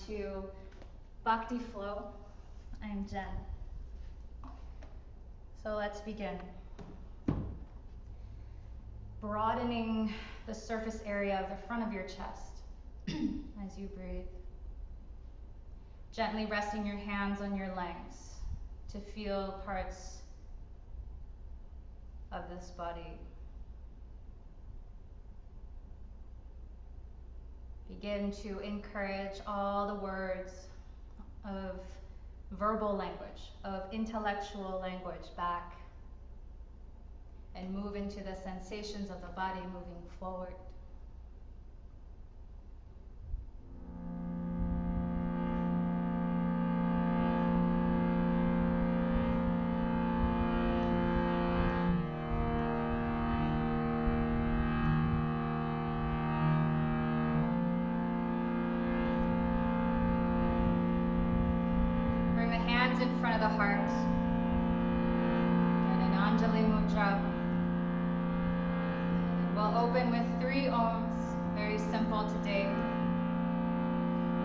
to Bhakti Flow. I'm Jen. So let's begin. Broadening the surface area of the front of your chest as you breathe. Gently resting your hands on your legs to feel parts of this body. Begin to encourage all the words of verbal language, of intellectual language back, and move into the sensations of the body moving forward. In front of the heart, and an Anjali Mudra. We'll open with 3 Oms, very simple today.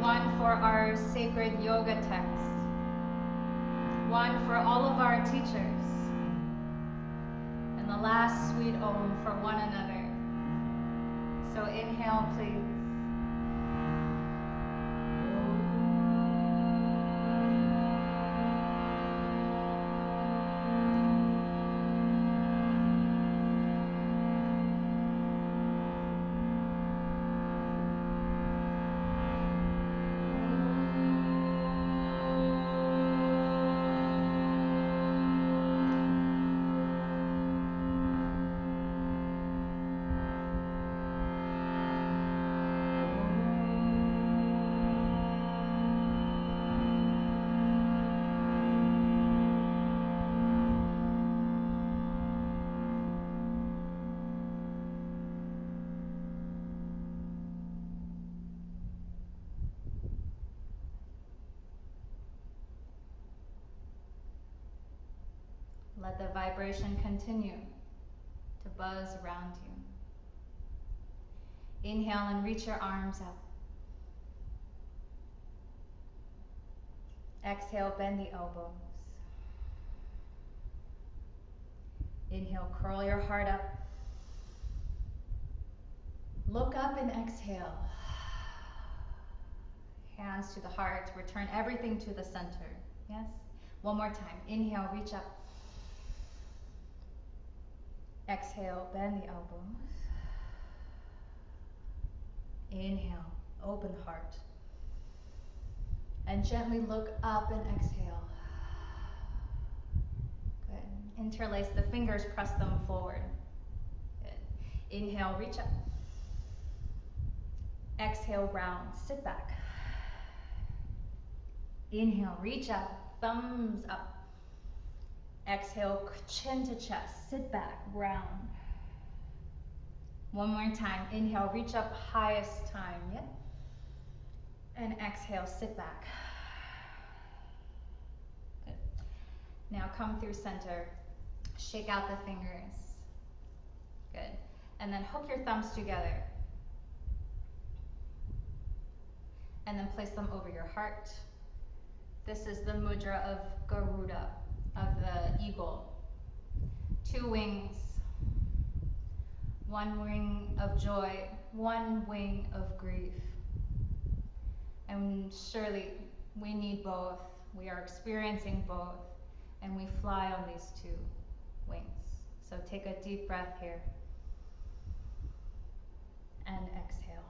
One for our sacred yoga text, one for all of our teachers, and the last sweet Om for one another. So inhale, please. Let the vibration continue to buzz around you. Inhale and reach your arms up. Exhale, bend the elbows. Inhale, curl your heart up. Look up and exhale. Hands to the heart, return everything to the center. Yes? One more time. Inhale, reach up. Exhale, bend the elbows. Inhale, open heart. And gently look up and exhale. Good. Interlace the fingers, press them forward. Good. Inhale, reach up. Exhale, round, sit back. Inhale, reach up, thumbs up. Exhale, chin to chest, sit back, round. One more time. Inhale, reach up, highest time, yep. And exhale, sit back. Good. Now come through center. Shake out the fingers. Good. And then hook your thumbs together. And then place them over your heart. This is the mudra of Garuda, of the eagle. 2 wings. 1 wing of joy, 1 wing of grief. And surely we need both. We are experiencing both. And we fly on these 2 wings. So take a deep breath here. And exhale.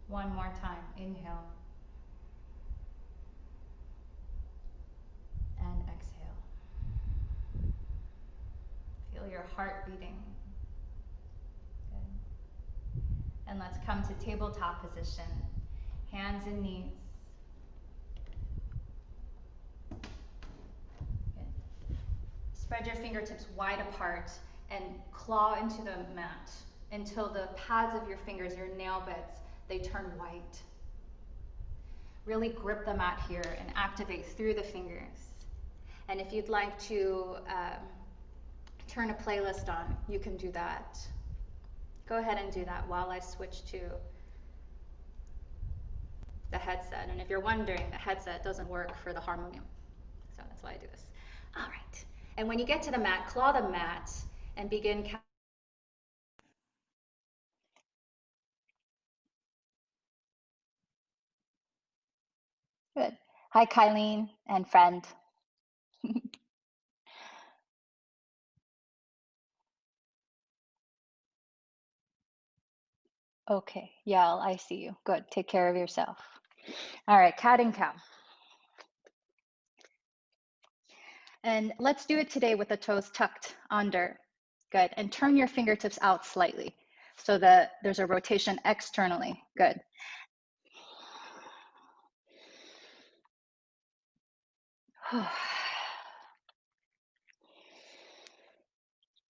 One more time. Inhale. And exhale. Feel your heart beating. Good. And let's come to tabletop position. Hands and knees. Good. Spread your fingertips wide apart and claw into the mat until the pads of your fingers, your nail beds, they turn white. Really grip the mat here and activate through the fingers. And if you'd like to turn a playlist on, you can do that. Go ahead and do that while I switch to the headset. And if you're wondering, the headset doesn't work for the harmonium. So that's why I do this. All right. And when you get to the mat, claw the mat and begin counting. Good. Hi, Kylene and friend. Okay, Yael, I see you. Good. Take care of yourself. All right, cat and cow. And let's do it today with the toes tucked under. Good. And turn your fingertips out slightly so that there's a rotation externally. Good.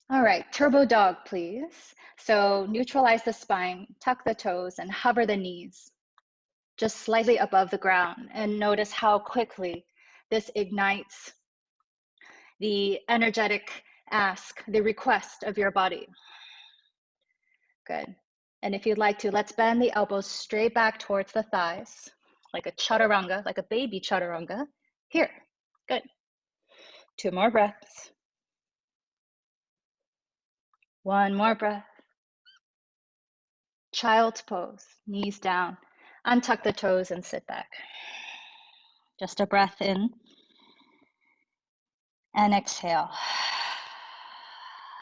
All right, turbo dog, please. So neutralize the spine, tuck the toes, and hover the knees just slightly above the ground. And notice how quickly this ignites the energetic ask, the request of your body. Good. And if you'd like to, let's bend the elbows straight back towards the thighs, like a chaturanga, like a baby chaturanga. Here. Good. 2 more breaths. 1 more breath. Child's pose, knees down. Untuck the toes and sit back. Just a breath in and exhale.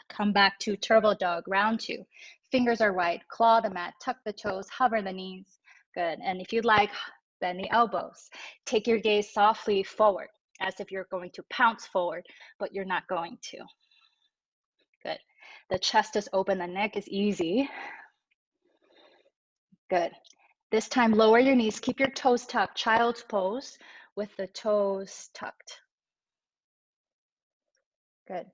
Come back to turbo dog, round 2. Fingers are wide, claw the mat, tuck the toes, hover the knees. Good. And if you'd like, bend the elbows. Take your gaze softly forward, as if you're going to pounce forward, but you're not going to. Good. The chest is open, the neck is easy. Good. This time, lower your knees, keep your toes tucked, child's pose with the toes tucked. Good.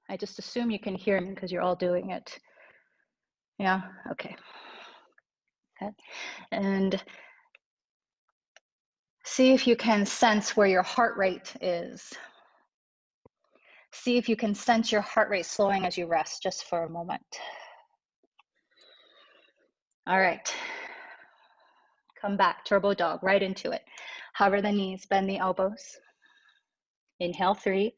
I just assume you can hear me because you're all doing it. Yeah, okay. Good. And see if you can sense where your heart rate is. See if you can sense your heart rate slowing as you rest just for a moment. All right. Come back, turbo dog, right into it. Hover the knees, bend the elbows. Inhale, 3.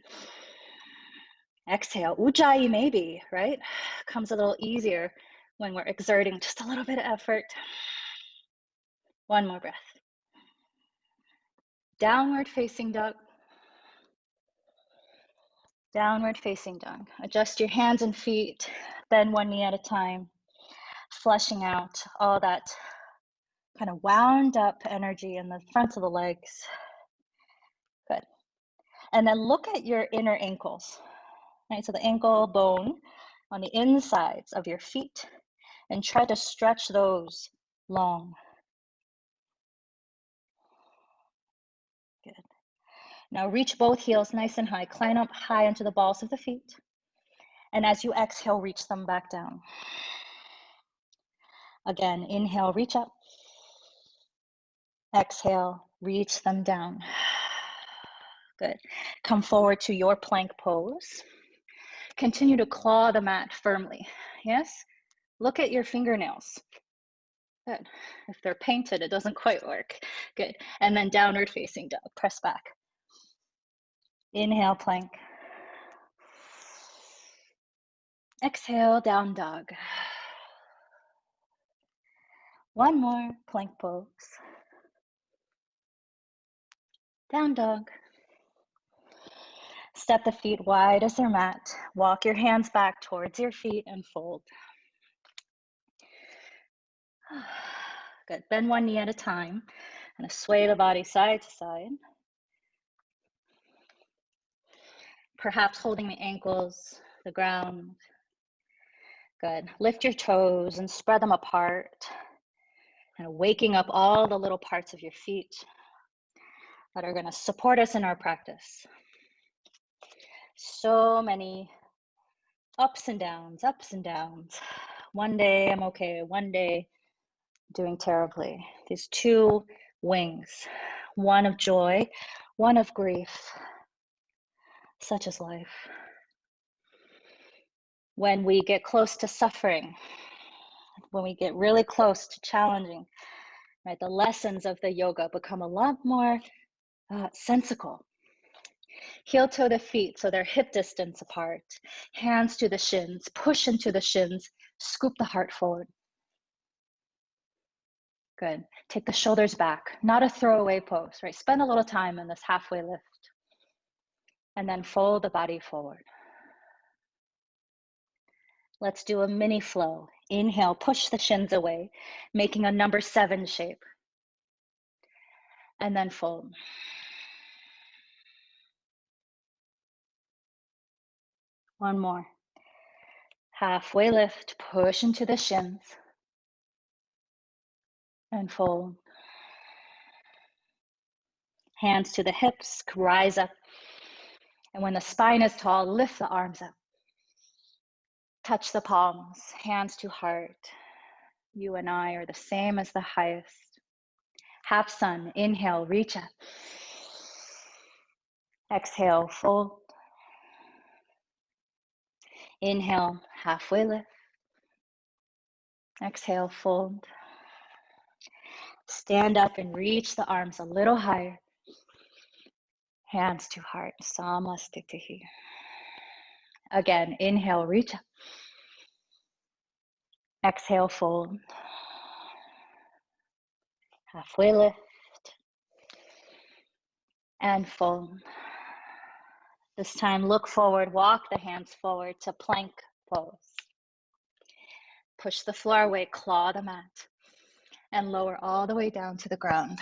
Exhale, ujjayi maybe, right? Comes a little easier when we're exerting just a little bit of effort. 1 more breath. Downward facing dog. Downward facing dog. Adjust your hands and feet, bend 1 knee at a time, flushing out all that kind of wound up energy in the fronts of the legs. Good. And then look at your inner ankles, right? So the ankle bone on the insides of your feet, and try to stretch those long. Good. Now reach both heels nice and high, climb up high into the balls of the feet. And as you exhale, reach them back down. Again, inhale, reach up. Exhale, reach them down. Good. Come forward to your plank pose. Continue to claw the mat firmly. Yes? Look at your fingernails. Good. If they're painted, it doesn't quite work. Good. And then downward facing dog. Press back. Inhale, plank. Exhale, down dog. 1 more, plank pose. Down dog. Step the feet wide as their mat. Walk your hands back towards your feet and fold. Good. Bend 1 knee at a time. And sway the body side to side. Perhaps holding the ankles, the ground. Good. Lift your toes and spread them apart. And waking up all the little parts of your feet that are going to support us in our practice. So many ups and downs, ups and downs. One day I'm okay, one day doing terribly. These 2 wings, one of joy, one of grief. Such is life. When we get close to suffering, when we get really close to challenging, right? The lessons of the yoga become a lot more sensical. Heel toe the feet so they're hip distance apart. Hands to the shins, push into the shins, scoop the heart forward. Good. Take the shoulders back, not a throwaway pose, right? Spend a little time in this halfway lift. And then fold the body forward. Let's do a mini flow. Inhale, push the shins away, making a number 7 shape. And then fold. One more. Halfway lift, push into the shins. And fold. Hands to the hips, rise up. And when the spine is tall, lift the arms up. Touch the palms, hands to heart. You and I are the same as the highest. Half sun, inhale, reach up. Exhale, fold. Inhale, halfway lift. Exhale, fold. Stand up and reach the arms a little higher. Hands to heart, Samasthiti. Again, inhale, reach up. Exhale, fold. Halfway lift. And fold. This time, look forward, walk the hands forward to plank pose. Push the floor away, claw the mat, and lower all the way down to the ground.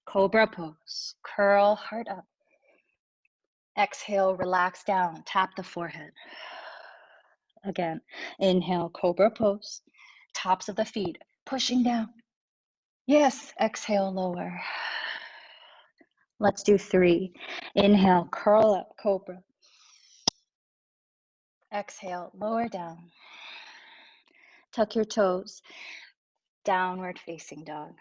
Cobra pose, curl heart up. Exhale, relax down, tap the forehead. Again, inhale, cobra pose, tops of the feet, pushing down. Yes, exhale, lower. Let's do 3. Inhale, curl up, cobra. Exhale, lower down. Tuck your toes, downward facing dog.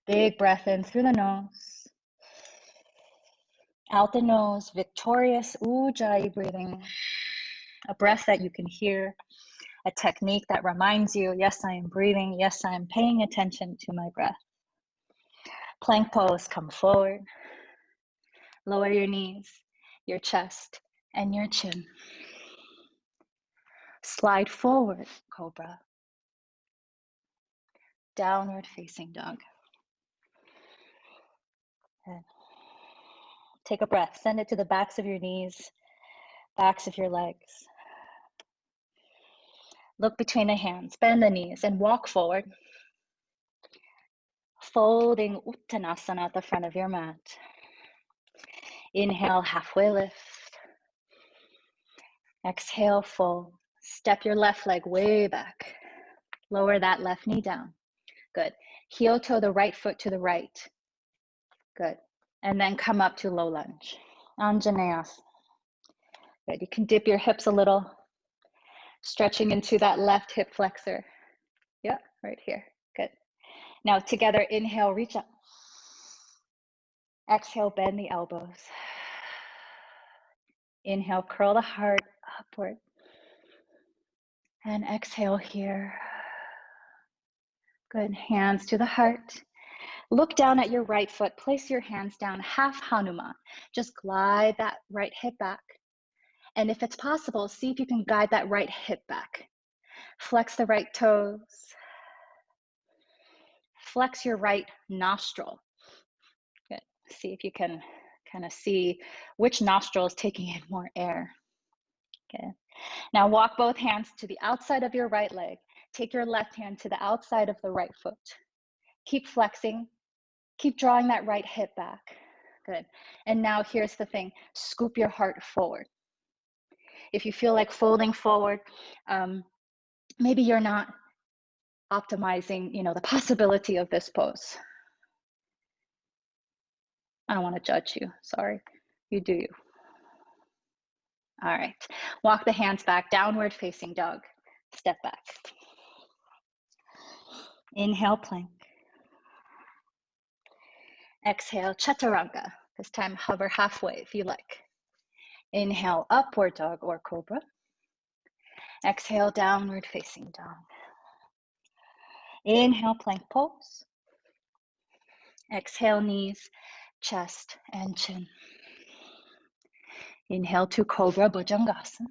Big breath in through the nose. Out the nose, victorious Ujjayi breathing. A breath that you can hear, a technique that reminds you, yes, I am breathing. Yes, I am paying attention to my breath. Plank pose, come forward. Lower your knees, your chest, and your chin. Slide forward, cobra. Downward facing dog. Good. Take a breath, send it to the backs of your knees, backs of your legs. Look between the hands, bend the knees, and walk forward. Folding Uttanasana at the front of your mat. Inhale, halfway lift. Exhale, fold. Step your left leg way back. Lower that left knee down. Good. Heel toe the right foot to the right. Good. And then come up to low lunge. Anjaneyasana. Good. You can dip your hips a little, stretching into that left hip flexor. Yeah, right here. Good. Now together, inhale, reach up. Exhale, bend the elbows. Inhale, curl the heart upward. And exhale here. Good. Hands to the heart. Look down at your right foot. Place your hands down, half Hanuman. Just glide that right hip back. And if it's possible, see if you can guide that right hip back. Flex the right toes. Flex your right nostril. Good. See if you can kind of see which nostril is taking in more air. Okay. Now walk both hands to the outside of your right leg. Take your left hand to the outside of the right foot. Keep flexing. Keep drawing that right hip back. Good. And now here's the thing. Scoop your heart forward. If you feel like folding forward, maybe you're not optimizing, the possibility of this pose. I don't want to judge you. Sorry. You do you. All right. Walk the hands back, downward facing dog. Step back. Inhale, plank. Exhale, chaturanga. This time hover halfway if you like. Inhale, upward dog or cobra. Exhale, downward facing dog. Inhale, plank pose. Exhale, knees, chest, and chin. Inhale to Cobra Bhujangasana.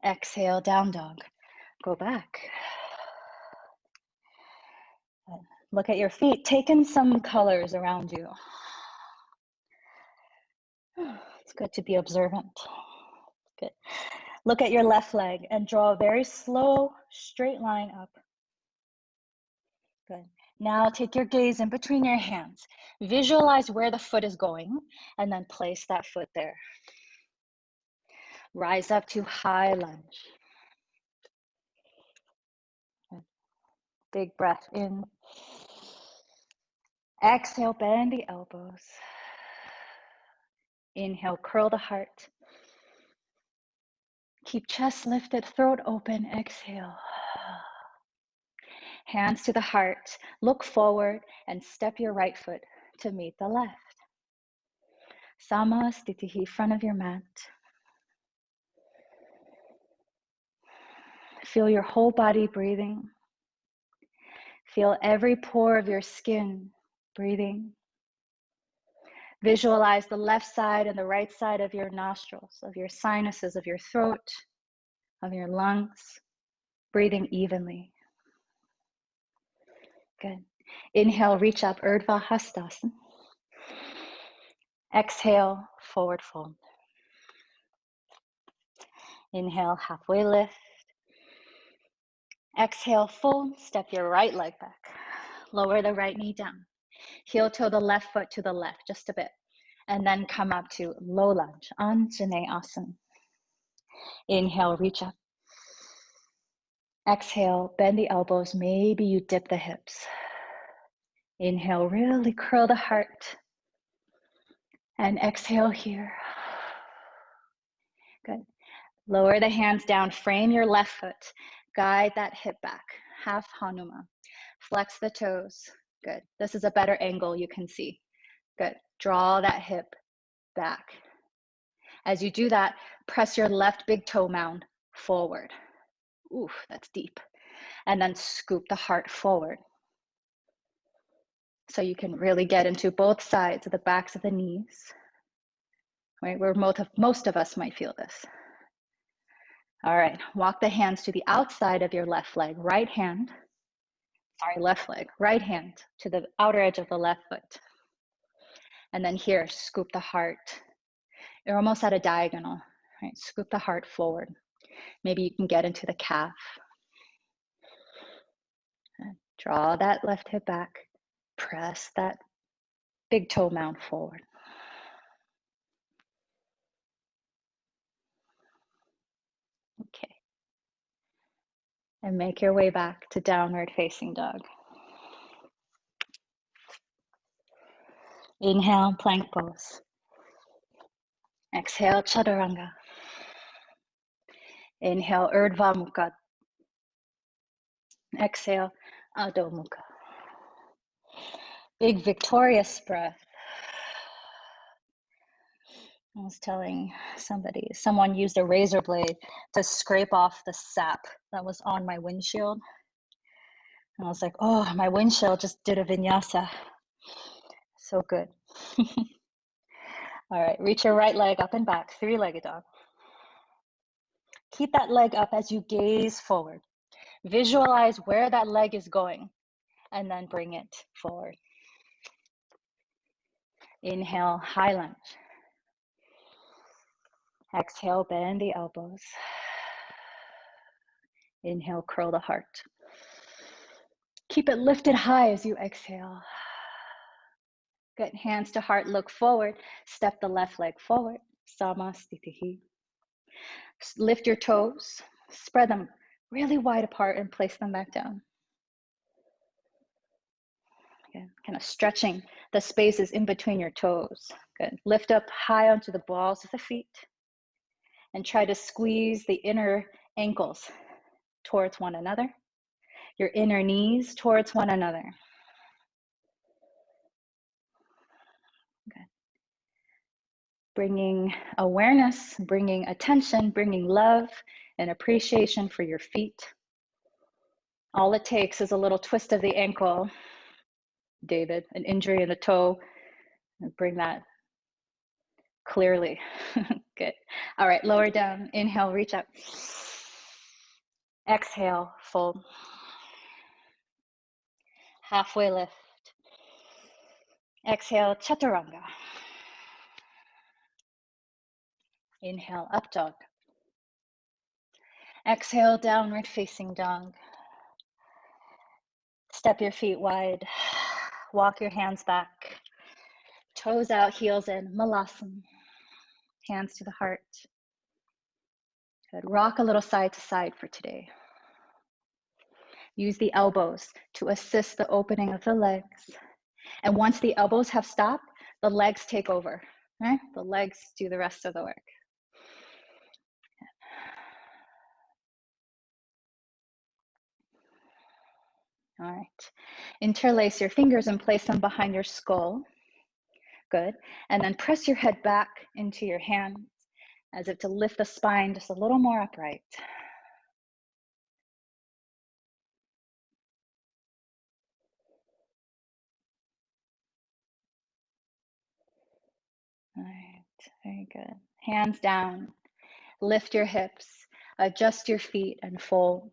Exhale, down dog. Go back. Look at your feet. Take in some colors around you. It's good to be observant. Good. Look at your left leg and draw a very slow, straight line up. Good. Now take your gaze in between your hands. Visualize where the foot is going and then place that foot there. Rise up to high lunge. Good. Big breath in. Exhale, bend the elbows. Inhale, curl the heart. Keep chest lifted, throat open. Exhale. Hands to the heart. Look forward and step your right foot to meet the left. Samastitihi, front of your mat. Feel your whole body breathing. Feel every pore of your skin breathing. Visualize the left side and the right side of your nostrils, of your sinuses, of your throat, of your lungs, breathing evenly. Good. Inhale, reach up, Urdhva Hastasana. Exhale, forward fold. Inhale, halfway lift. Exhale, fold, step your right leg back. Lower the right knee down. Heel toe the left foot to the left, just a bit. And then come up to low lunge, Anjaneyasana. Inhale, reach up. Exhale, bend the elbows. Maybe you dip the hips. Inhale, really curl the heart. And exhale here. Good. Lower the hands down, frame your left foot. Guide that hip back, half Hanuma. Flex the toes. Good. This is a better angle you can see. Good. Draw that hip back. As you do that, press your left big toe mound forward. Ooh, that's deep. And then scoop the heart forward. So you can really get into both sides of the backs of the knees, right, where most of us might feel this. All right, walk the hands to the outside of your left leg, right hand to the outer edge of the left foot. And then here, scoop the heart. You're almost at a diagonal, right? Scoop the heart forward. Maybe you can get into the calf. Draw that left hip back. Press that big toe mound forward. Okay. And make your way back to downward facing dog. Inhale, plank pose. Exhale, chaturanga. Inhale, urdhva mukha. Exhale, adho mukha. Big victorious breath. I was telling someone used a razor blade to scrape off the sap that was on my windshield. And I was like, oh, my windshield just did a vinyasa. So good. All right, reach your right leg up and back, three-legged dog. Keep that leg up as you gaze forward. Visualize where that leg is going and then bring it forward. Inhale, high lunge. Exhale, bend the elbows. Inhale, curl the heart. Keep it lifted high as you exhale. Good, hands to heart, look forward. Step the left leg forward. Samastitihi. Lift your toes, spread them really wide apart and place them back down. Okay. Kind of stretching the spaces in between your toes. Good. Lift up high onto the balls of the feet and try to squeeze the inner ankles towards one another, your inner knees towards one another. Okay. Bringing awareness, bringing attention, bringing love and appreciation for your feet. All it takes is a little twist of the ankle, David, an injury in the toe, and bring that clearly. Good. All right, lower down. Inhale, reach up. Exhale, fold. Halfway lift. Exhale, chaturanga. Inhale, up dog. Exhale, downward facing dog. Step your feet wide. Walk your hands back. Toes out, heels in. Malasana. Hands to the heart. Good. Rock a little side to side for today. Use the elbows to assist the opening of the legs. And once the elbows have stopped, the legs take over. Right? The legs do the rest of the work. All right. Interlace your fingers and place them behind your skull. Good. And then press your head back into your hands as if to lift the spine just a little more upright. All right. Very good. Hands down. Lift your hips. Adjust your feet and fold.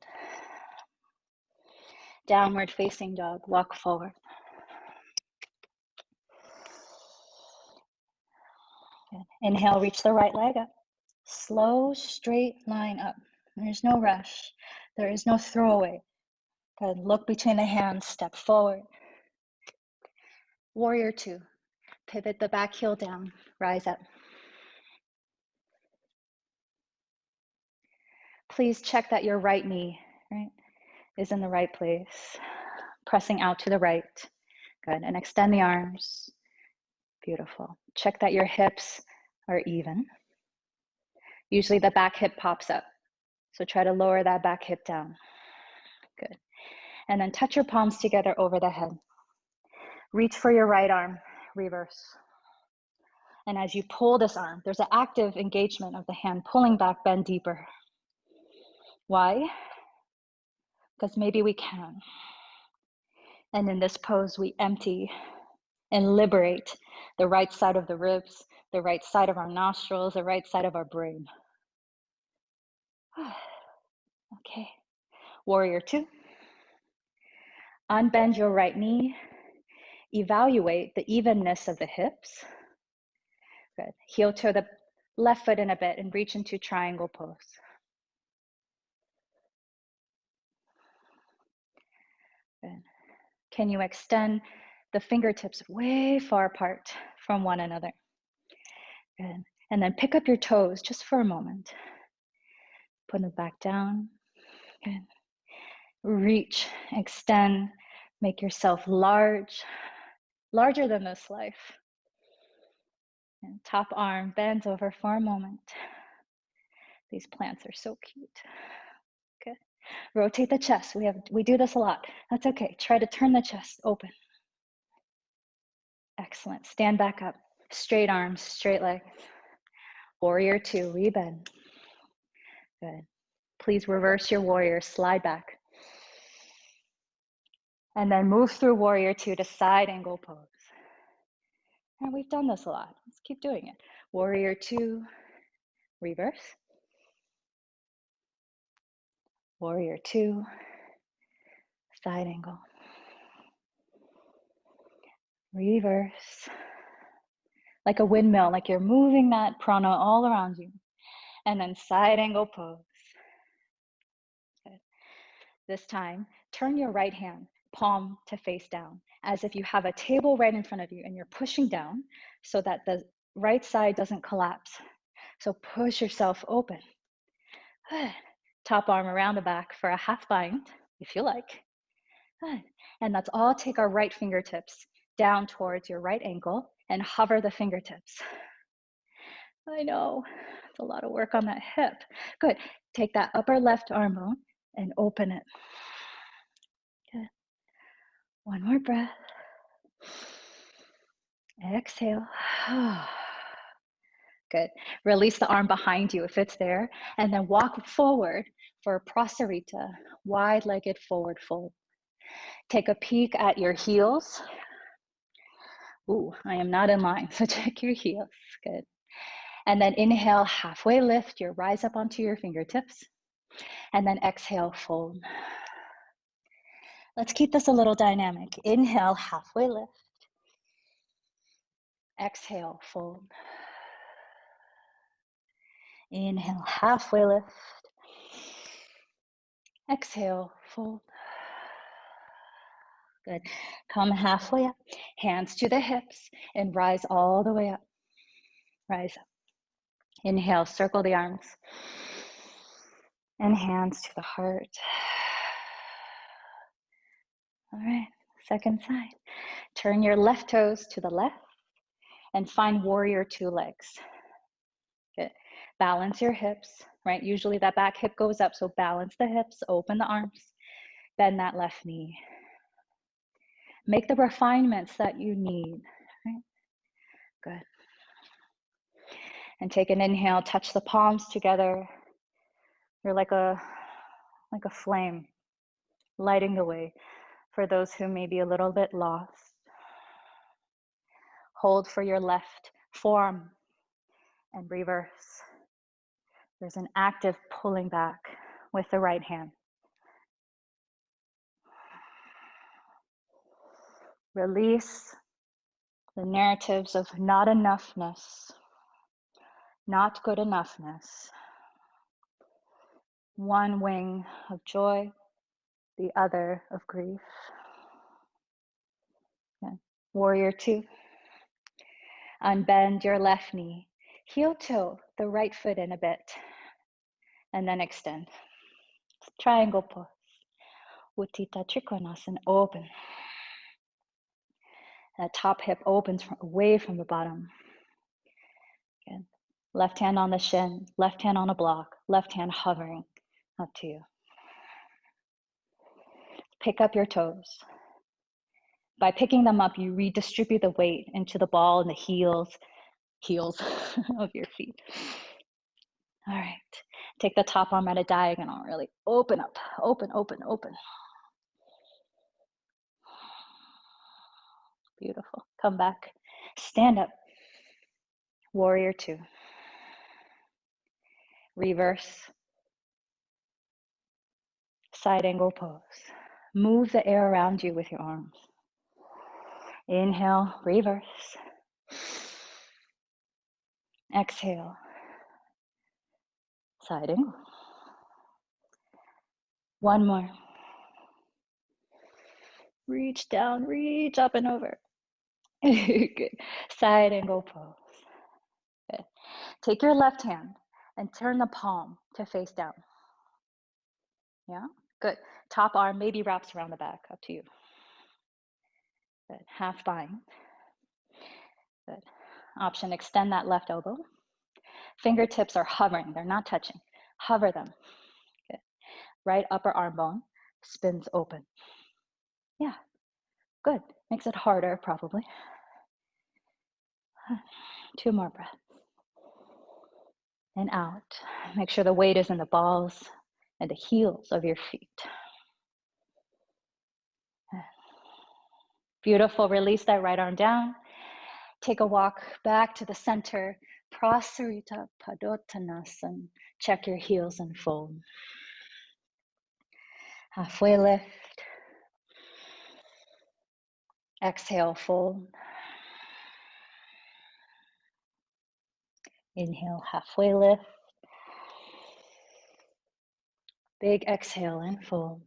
Downward facing dog. Walk forward. Good. Inhale, reach the right leg up. Slow, straight line up. There's no rush. There is no throwaway. Good. Look between the hands. Step forward. Warrior two. Pivot the back heel down. Rise up. Please check that your right knee, right, is in the right place. Pressing out to the right. Good. And extend the arms. Beautiful. Check that your hips are even. Usually the back hip pops up. So try to lower that back hip down. Good. And then touch your palms together over the head. Reach for your right arm, reverse. And as you pull this arm, there's an active engagement of the hand, pulling back, bend deeper. Why? Because maybe we can. And in this pose, we empty and liberate the right side of the ribs, the right side of our nostrils, the right side of our brain. Okay. Warrior two. Unbend your right knee. Evaluate the evenness of the hips. Good. Heel to the left foot in a bit and reach into triangle pose. Good. Can you extend the fingertips way far apart from one another? Good. And then pick up your toes just for a moment. Put them back down. Good. Reach, extend, make yourself large, larger than this life. And top arm bends over for a moment. These plants are so cute. Good. Rotate the chest. We do this a lot. That's okay. Try to turn the chest open. Excellent. Stand back up. Straight arms, straight legs. Warrior two, rebend. Good. Please reverse your warrior, slide back. And then move through warrior two to side angle pose. And we've done this a lot. Let's keep doing it. Warrior two, reverse. Warrior two, side angle. Reverse. Like a windmill, like you're moving that prana all around you. And then side angle pose. Good. This time, turn your right hand, palm to face down, as if you have a table right in front of you and you're pushing down so that the right side doesn't collapse. So push yourself open. Top arm around the back for a half bind, if you like. And let's all take our right fingertips down towards your right ankle and hover the fingertips. I know, it's a lot of work on that hip. Good. Take that upper left arm bone and open it. Good. One more breath. Exhale. Good. Release the arm behind you if it's there, and then walk forward for Prasarita, wide-legged forward fold. Take a peek at your heels. Ooh, I am not in line, so check your heels. Good. And then inhale, halfway lift, your rise up onto your fingertips. And then exhale, fold. Let's keep this a little dynamic. Inhale, halfway lift. Exhale, fold. Inhale, halfway lift. Exhale, fold. Good. Come halfway up, hands to the hips, and rise all the way up. Rise up. Inhale, circle the arms. And hands to the heart. All right, second side. Turn your left toes to the left and find warrior two legs. Good. Balance your hips, right? Usually that back hip goes up, so balance the hips, open the arms, bend that left knee. Make the refinements that you need, right? Good. And take an inhale, touch the palms together. You're like a flame, lighting the way for those who may be a little bit lost. Hold for your left forearm and reverse. There's an active pulling back with the right hand. Release the narratives of not enoughness, not good enoughness. One wing of joy, the other of grief. Okay. Warrior two. Unbend your left knee. Heel toe the right foot in a bit. And then extend. Triangle pose. Utthita Trikonasana, open. That top hip opens away from the bottom. Good. Left hand on the shin, left hand on a block, left hand hovering up to you. Pick up your toes. By picking them up, you redistribute the weight into the ball and the heels of your feet. All right, take the top arm at a diagonal, really open up, open, open, open. Beautiful, come back, stand up, warrior two. Reverse, side angle pose. Move the air around you with your arms. Inhale, reverse. Exhale, side angle. One more. Reach down, reach up and over. Good. Side angle pose. Good. Take your left hand and turn the palm to face down. Yeah, good. Top arm maybe wraps around the back, up to you. Good. Half bind. Good. Option, extend that left elbow. Fingertips are hovering, they're not touching. Hover them. Good. Right upper arm bone spins open. Yeah, good. Makes it harder, probably. 2 more breaths. And out. Make sure the weight is in the balls and the heels of your feet. Beautiful. Release that right arm down. Take a walk back to the center. Prasarita Padottanasana. Check your heels and fold. Halfway lift. Exhale, fold. Inhale, halfway lift. Big exhale and fold.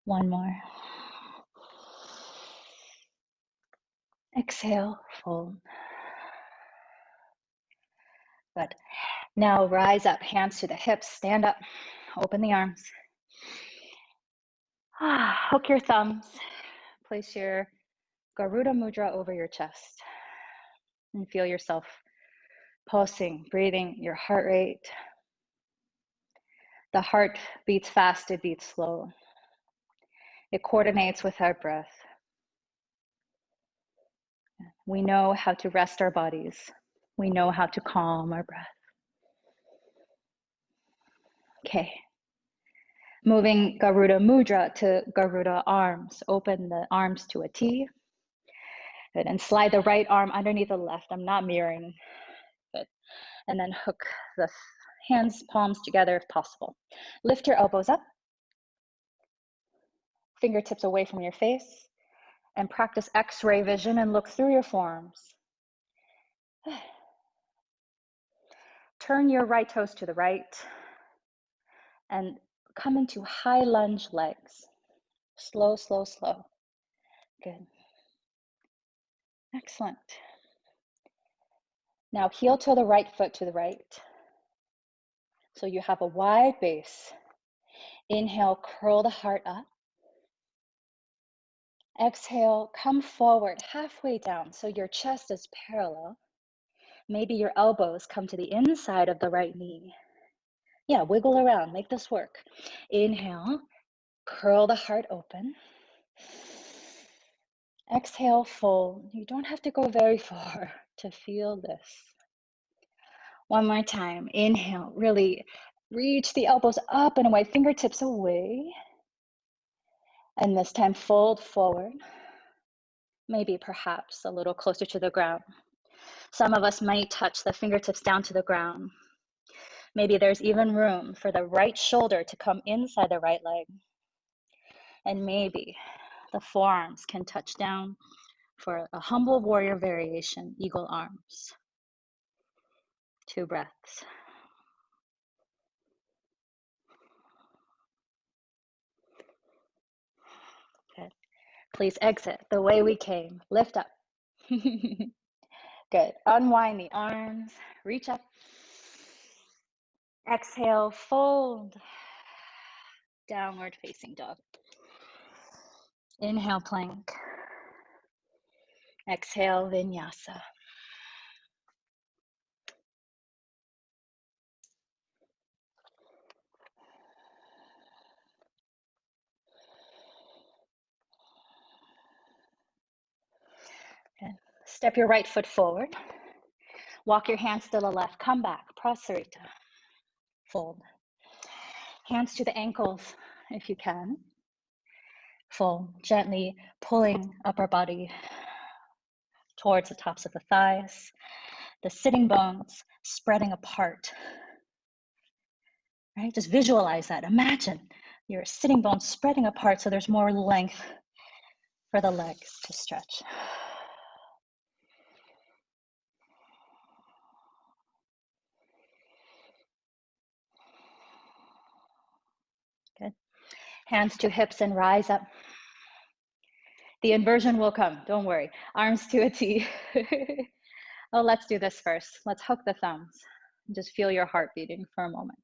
One more. Exhale, fold. Good. Now rise up, hands to the hips, stand up, open the arms. Hook your thumbs. Place your Garuda Mudra over your chest. And feel yourself pulsing, breathing, your heart rate. The heart beats fast, it beats slow. It coordinates with our breath. We know how to rest our bodies. We know how to calm our breath. Okay. Moving Garuda Mudra to Garuda arms. Open the arms to a T. Good. And slide the right arm underneath the left. I'm not mirroring. Good. And then hook the hands, palms together if possible. Lift your elbows up. Fingertips away from your face. And practice X-ray vision and look through your forearms. Turn your right toes to the right. And come into high lunge legs. Slow, slow, slow. Good. Excellent. Now heel toe the right foot to the right. So you have a wide base. Inhale, curl the heart up. Exhale, come forward halfway down so your chest is parallel. Maybe your elbows come to the inside of the right knee. Yeah, wiggle around, make this work. Inhale, curl the heart open. Exhale, fold. You don't have to go very far to feel this. One more time. Inhale, really reach the elbows up and away, fingertips away. And this time, fold forward. Maybe perhaps a little closer to the ground. Some of us might touch the fingertips down to the ground. Maybe there's even room for the right shoulder to come inside the right leg. And maybe the forearms can touch down for a humble warrior variation, eagle arms. 2 breaths. Good. Please exit the way we came. Lift up. Good. Unwind the arms. Reach up. Exhale, fold. Downward facing dog. Inhale, plank. Exhale, vinyasa. Good. Step your right foot forward. Walk your hands to the left. Come back. Prasarita. Fold. Hands to the ankles if you can. Fold. Gently pulling upper body towards the tops of the thighs. The sitting bones spreading apart. Right? Just visualize that. Imagine your sitting bones spreading apart so there's more length for the legs to stretch. Good. Hands to hips and rise up. The inversion will come, don't worry. Arms to a T. Oh, let's do this first. Let's hook the thumbs. Just feel your heart beating for a moment.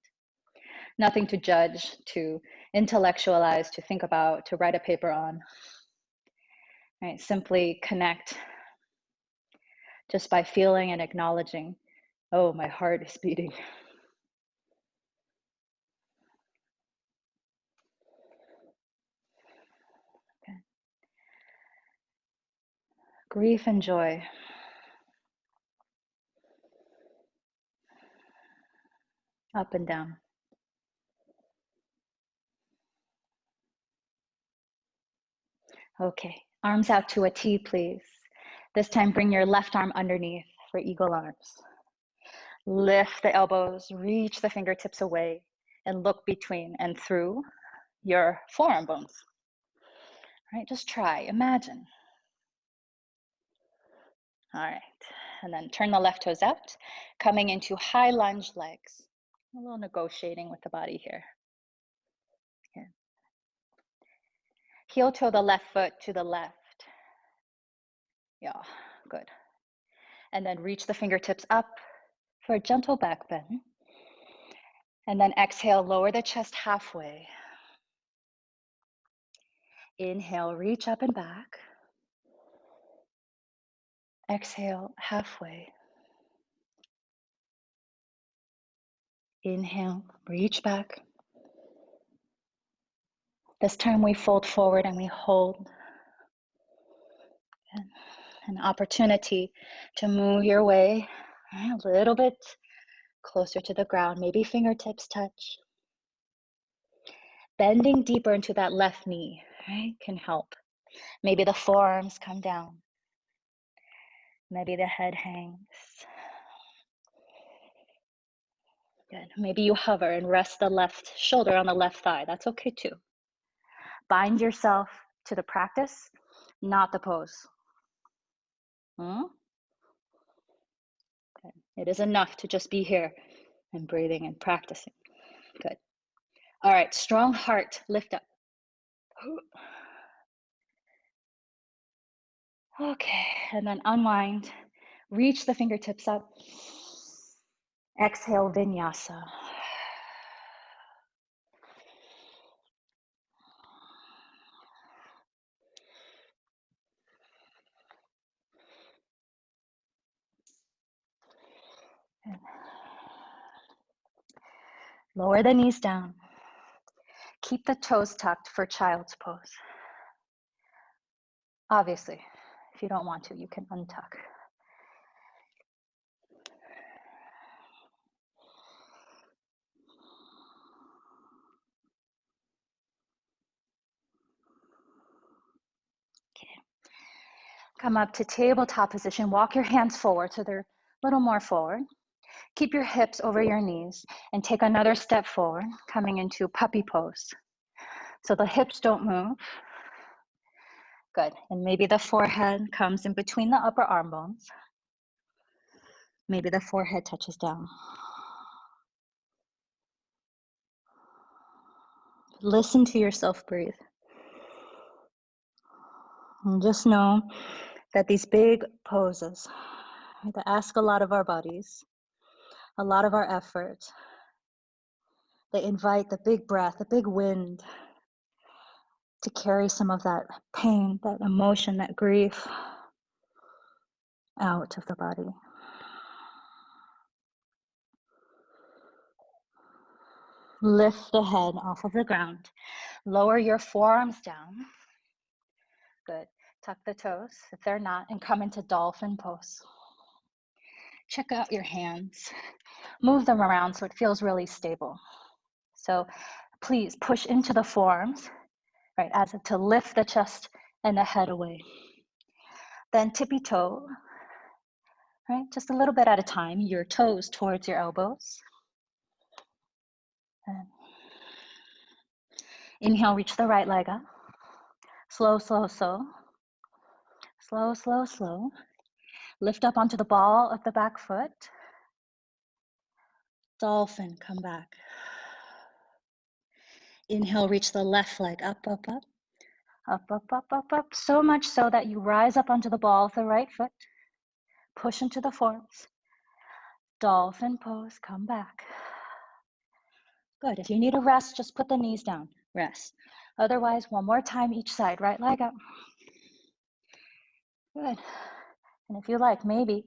Nothing to judge, to intellectualize, to think about, to write a paper on. Right? Simply connect just by feeling and acknowledging, oh, my heart is beating. Okay. Grief and joy. Up and down. Okay, arms out to a T, please. This time, bring your left arm underneath for eagle arms. Lift the elbows, reach the fingertips away, and look between and through your forearm bones. All right, just try, imagine. All right, and then turn the left toes out, coming into high lunge legs. A little negotiating with the body here. Okay. Heel toe the left foot to the left. Yeah, good. And then reach the fingertips up for a gentle back bend. And then exhale, lower the chest halfway. Inhale, reach up and back. Exhale, halfway. Inhale, reach back. This time we fold forward and we hold. An opportunity to move your way a little bit closer to the ground. Maybe fingertips touch. Bending deeper into that left knee, right, can help. Maybe the forearms come down. Maybe the head hangs. Good. Maybe you hover and rest the left shoulder on the left thigh. That's okay too. Bind yourself to the practice, not the pose. Okay. It is enough to just be here and breathing and practicing. Good. All right, strong heart, lift up. Okay, and then unwind. Reach the fingertips up. Exhale, vinyasa. Lower the knees down. Keep the toes tucked for child's pose. Obviously, if you don't want to, you can untuck. Okay. Come up to tabletop position. Walk your hands forward so they're a little more forward. Keep your hips over your knees and take another step forward, coming into puppy pose. So the hips don't move. Good. And maybe the forehead comes in between the upper arm bones. Maybe the forehead touches down. Listen to yourself breathe. And just know that these big poses that ask a lot of our bodies, a lot of our effort, they invite the big breath, the big wind to carry some of that pain, that emotion, that grief out of the body. Lift the head off of the ground. Lower your forearms down. Good. Tuck the toes if they're not, and come into dolphin pose. Check out your hands. Move them around so it feels really stable. So please push into the forearms, right, as if to lift the chest and the head away. Then tippy toe, right, just a little bit at a time, your toes towards your elbows. And inhale, reach the right leg up. Slow, slow, slow. Slow, slow, slow. Lift up onto the ball of the back foot. Dolphin, come back. Inhale, reach the left leg up, up, up. Up, up, up, up, up. So much so that you rise up onto the ball of the right foot. Push into the forearms. Dolphin pose, come back. Good. If you need a rest, just put the knees down. Rest. Otherwise, one more time each side. Right leg up. Good. And if you like, maybe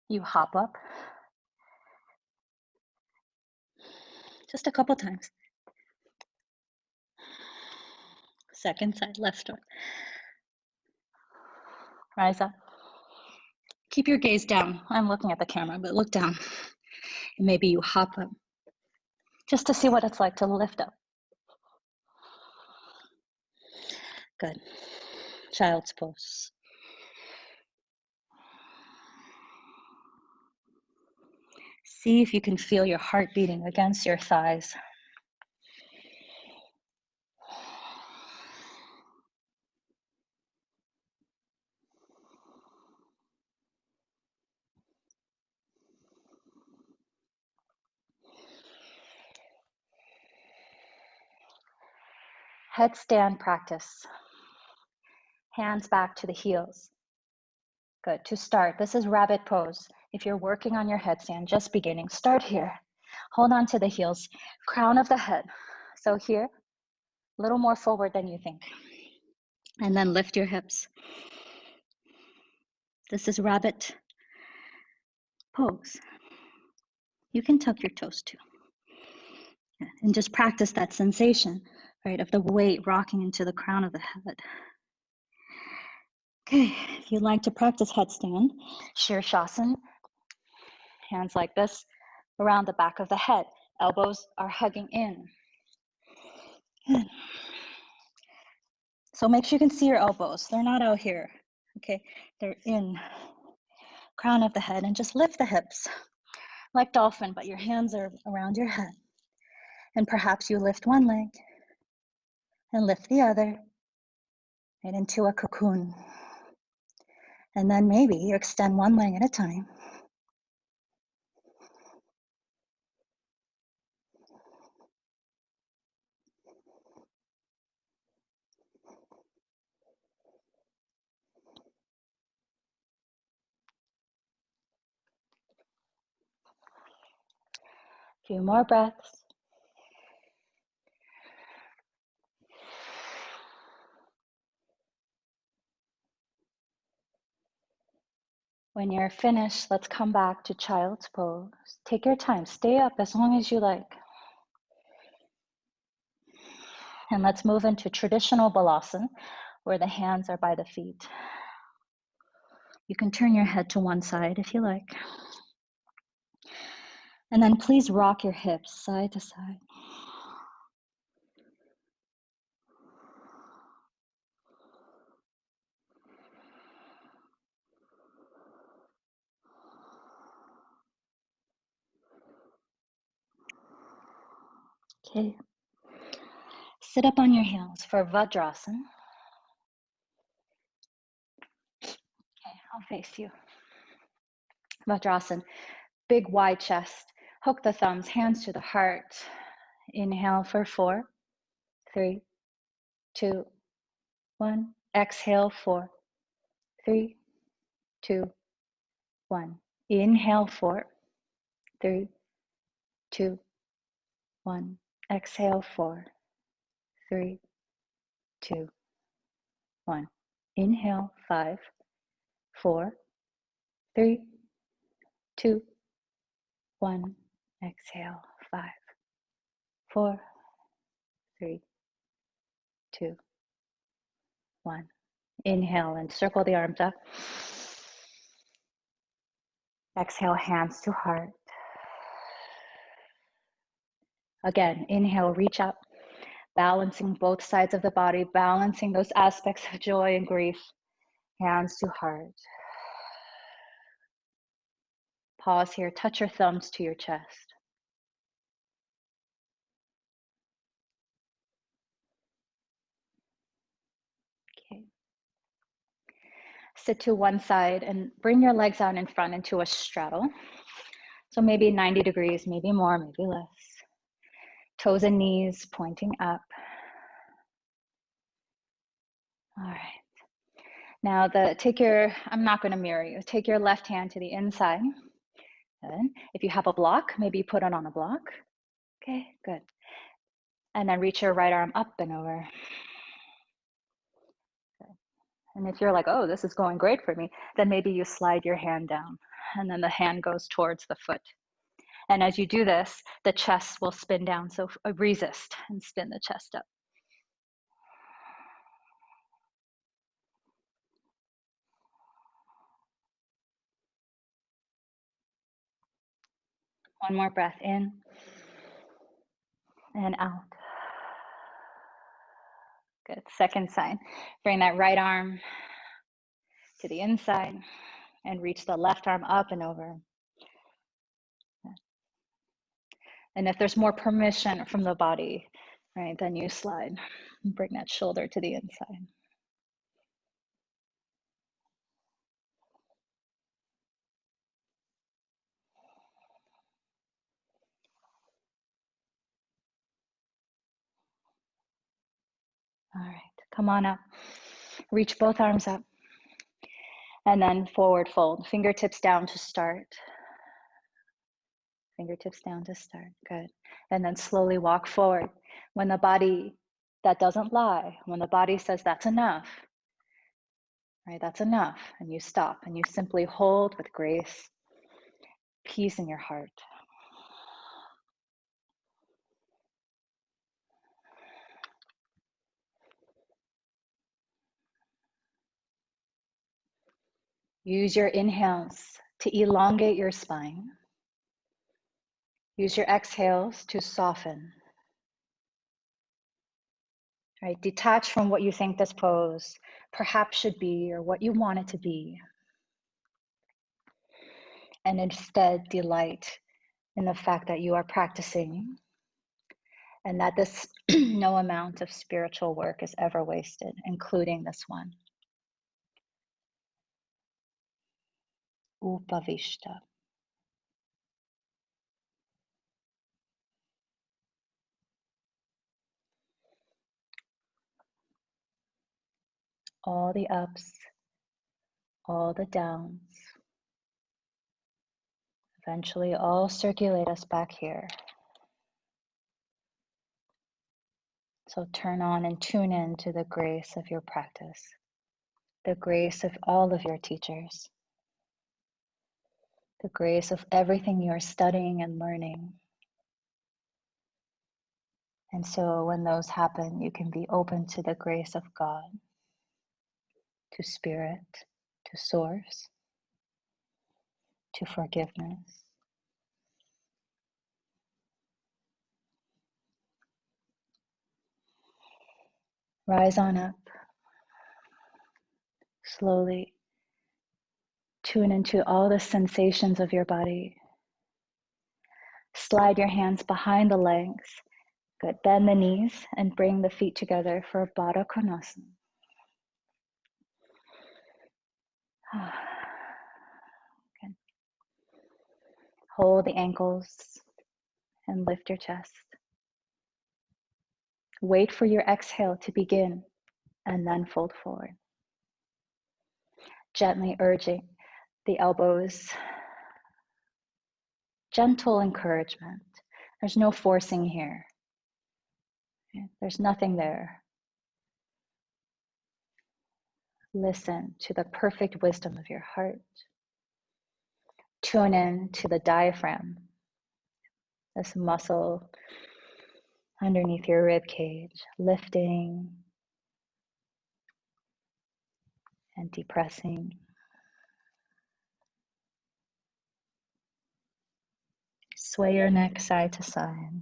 you hop up. Just a couple times. Second side, left arm. Rise up. Keep your gaze down. I'm looking at the camera, but look down. And maybe you hop up. Just to see what it's like to lift up. Good. Child's pose. See if you can feel your heart beating against your thighs. Headstand practice. Hands back to the heels. Good. To start, this is rabbit pose. If you're working on your headstand, just beginning, start here. Hold on to the heels, crown of the head. So here, a little more forward than you think. And then lift your hips. This is rabbit pose. You can tuck your toes too. And just practice that sensation, right, of the weight rocking into the crown of the head. Okay, if you'd like to practice headstand, Shirshasana, hands like this around the back of the head. Elbows are hugging in. Good. So make sure you can see your elbows. They're not out here, okay? They're in crown of the head, and just lift the hips like dolphin, but your hands are around your head. And perhaps you lift one leg and lift the other right into a cocoon. And then maybe you extend one leg at a time. A few more breaths. When you're finished, let's come back to child's pose. Take your time, stay up as long as you like. And let's move into traditional balasana, where the hands are by the feet. You can turn your head to one side if you like. And then please rock your hips side to side. Okay. Sit up on your heels for Vajrasana. Okay, I'll face you. Vajrasana, big wide chest. Hook the thumbs, hands to the heart. Inhale for 4, 3, 2, 1. Exhale, 4, 3, 2, 1. Inhale, 4, 3, 2, 1. Exhale, 4, 3, 2, 1. Inhale, 5, 4, 3, 2, 1. Exhale, 5, 4, 3, 2, 1. Inhale and circle the arms up. Exhale, hands to heart. Again, inhale, reach up, balancing both sides of the body, balancing those aspects of joy and grief. Hands to heart. Pause here, touch your thumbs to your chest. Okay. Sit to one side and bring your legs out in front into a straddle. So maybe 90 degrees, maybe more, maybe less. Toes and knees pointing up. All right. Now I'm not gonna mirror you. Take your left hand to the inside. Good. If you have a block, maybe you put it on a block. Okay, good. And then reach your right arm up and over. Good. And if you're like, oh, this is going great for me, then maybe you slide your hand down and then the hand goes towards the foot. And as you do this, the chest will spin down. So resist and spin the chest up. One more breath in and out. Good. Second sign. Bring that right arm to the inside and reach the left arm up and over. And if there's more permission from the body, right, then you slide. Bring that shoulder to the inside. All right, come on up. Reach both arms up. And then forward fold, fingertips down to start. Fingertips down to start, good. And then slowly walk forward. When the body, that doesn't lie, when the body says that's enough, right, that's enough, and you stop and you simply hold with grace, peace in your heart. Use your inhales to elongate your spine. Use your exhales to soften. right? Detach from what you think this pose perhaps should be or what you want it to be. And instead delight in the fact that you are practicing and that this no amount of spiritual work is ever wasted, including this one. Upavishta. All the ups, all the downs, eventually all circulate us back here. So turn on and tune in to the grace of your practice, the grace of all of your teachers, the grace of everything you are studying and learning. And so when those happen, you can be open to the grace of God, to spirit, to source, to forgiveness. Rise on up, slowly tune into all the sensations of your body. Slide your hands behind the legs. Good. Bend the knees and bring the feet together for Baddha Konasana. Good. Hold the ankles and lift your chest. Wait for your exhale to begin and then fold forward. Gently urging the elbows. Gentle encouragement. There's no forcing here. There's nothing there. Listen to the perfect wisdom of your heart. Tune in to the diaphragm, this muscle underneath your rib cage, lifting and depressing. Sway your neck side to side.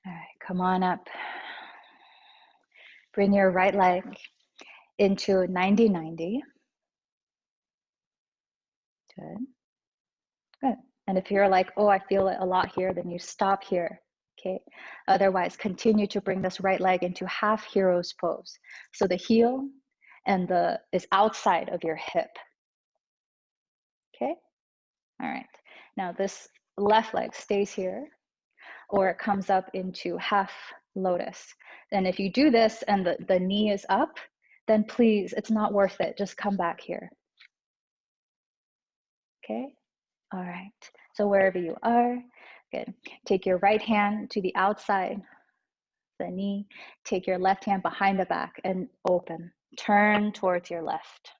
All right, come on up. Bring your right leg into 90-90. Good. Good. And if you're like, oh, I feel it a lot here, then you stop here. Okay. Otherwise, continue to bring this right leg into half hero's pose. So the heel and is outside of your hip. Okay. All right. Now this left leg stays here, or it comes up into half lotus. And if you do this and the knee is up, then please, it's not worth it. Just come back here. Okay. All right. So wherever you are, good. Take your right hand to the outside, the knee. Take your left hand behind the back and open. Turn towards your left.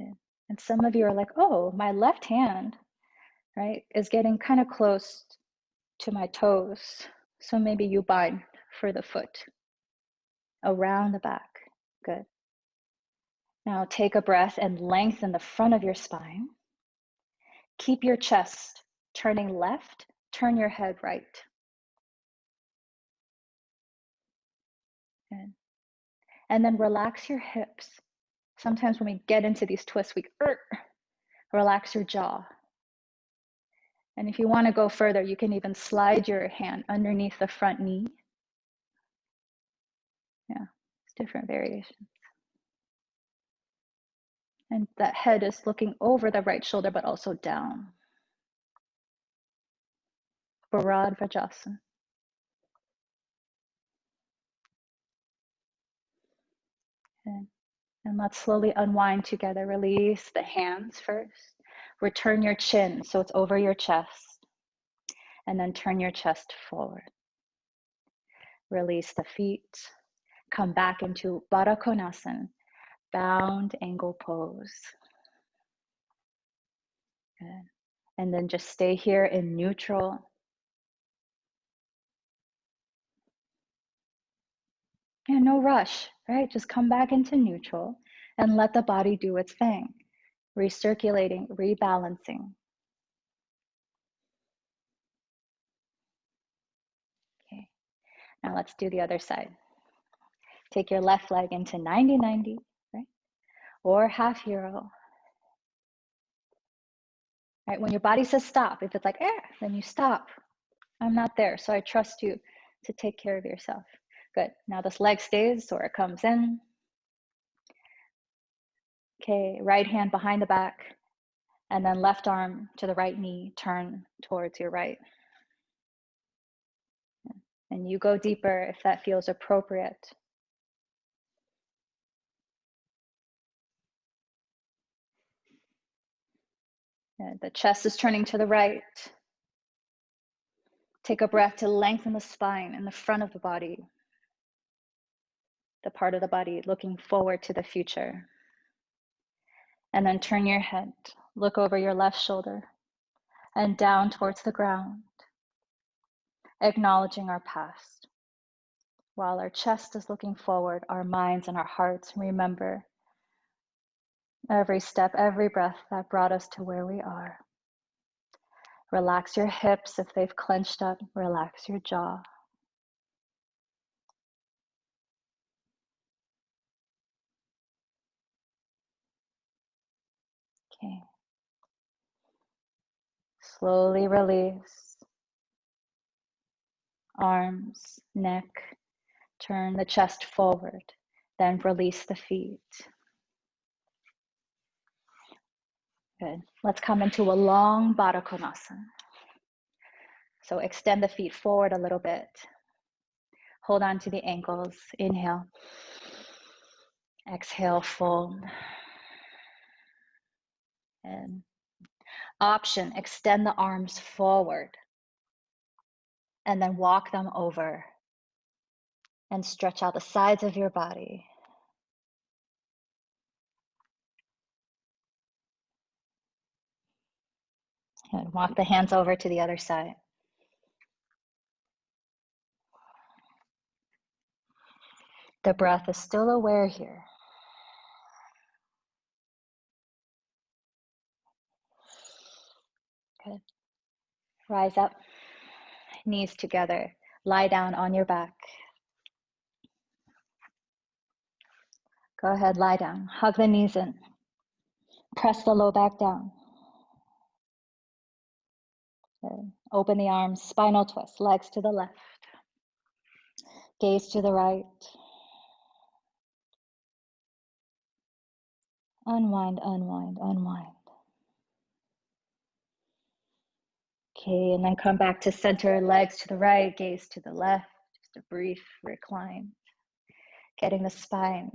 Okay. And some of you are like, oh, my left hand, right, is getting kind of close to my toes. So maybe you bind for the foot around the back. Good. Now take a breath and lengthen the front of your spine. Keep your chest turning left, turn your head right. Good. And then relax your hips. Sometimes when we get into these twists, we relax your jaw. And if you want to go further, you can even slide your hand underneath the front knee. Yeah, it's different variations. And that head is looking over the right shoulder, but also down. Barad Vajasana. Okay. And let's slowly unwind together. Release the hands first. Return your chin so it's over your chest. And then turn your chest forward. Release the feet. Come back into Baddha Konasana, bound angle pose. Good. And then just stay here in neutral. And no rush, right? Just come back into neutral and let the body do its thing. recirculating, rebalancing. Okay, now let's do the other side. Take your left leg into 90-90, right? Or half hero. Right, when your body says stop, if it's like, then you stop. I'm not there, so I trust you to take care of yourself. Good, now this leg stays, so it comes in. Okay, right hand behind the back, and then left arm to the right knee, turn towards your right. And you go deeper if that feels appropriate. And the chest is turning to the right. Take a breath to lengthen the spine in the front of the body, the part of the body looking forward to the future. And then turn your head, look over your left shoulder and down towards the ground, acknowledging our past. While our chest is looking forward, our minds and our hearts remember every step, every breath that brought us to where we are. Relax your hips if they've clenched up, relax your jaw. Okay. Slowly release. Arms, neck, turn the chest forward, then release the feet. Good. Let's come into a long Baddha Konasana. So extend the feet forward a little bit. Hold on to the ankles. Inhale. Exhale, fold. And option, extend the arms forward and then walk them over and stretch out the sides of your body. And walk the hands over to the other side. The breath is still aware here. Good. Rise up, knees together. Lie down on your back. Go ahead, lie down. Hug the knees in. Press the low back down. Good. Open the arms, spinal twist, legs to the left. Gaze to the right. Unwind, unwind, unwind. Okay, and then come back to center, legs to the right, gaze to the left. Just a brief recline. Getting the spine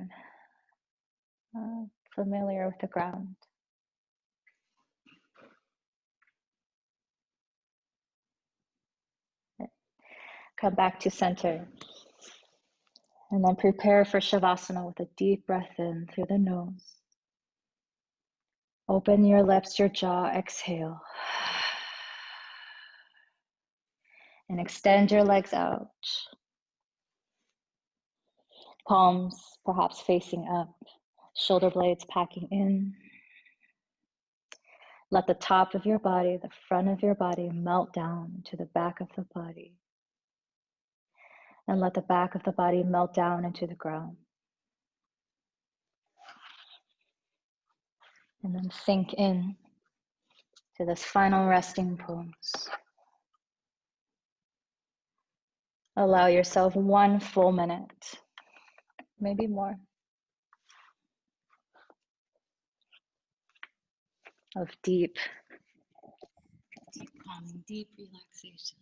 familiar with the ground. Come back to center. And then prepare for Shavasana with a deep breath in through the nose. Open your lips, your jaw, exhale. And extend your legs out. Palms perhaps facing up, shoulder blades packing in. Let the top of your body, the front of your body melt down to the back of the body. And let the back of the body melt down into the ground. And then sink in to this final resting pose. Allow yourself 1 full minute, maybe more, of deep calming, deep relaxation.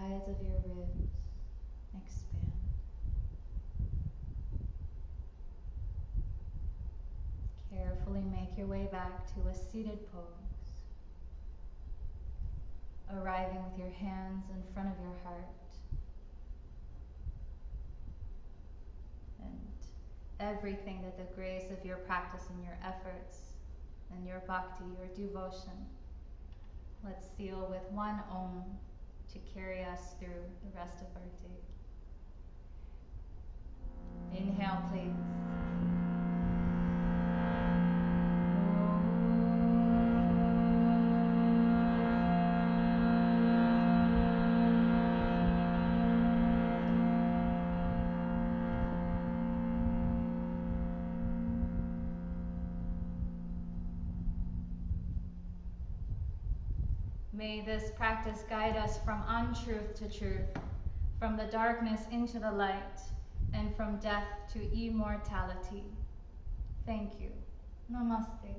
sides of your ribs expand. Carefully make your way back to a seated pose, arriving with your hands in front of your heart and everything that the grace of your practice and your efforts and your bhakti, your devotion, let's seal with one Om to carry us through the rest of our day. Inhale, please. May this practice guide us from untruth to truth, from the darkness into the light, and from death to immortality. Thank you. Namaste.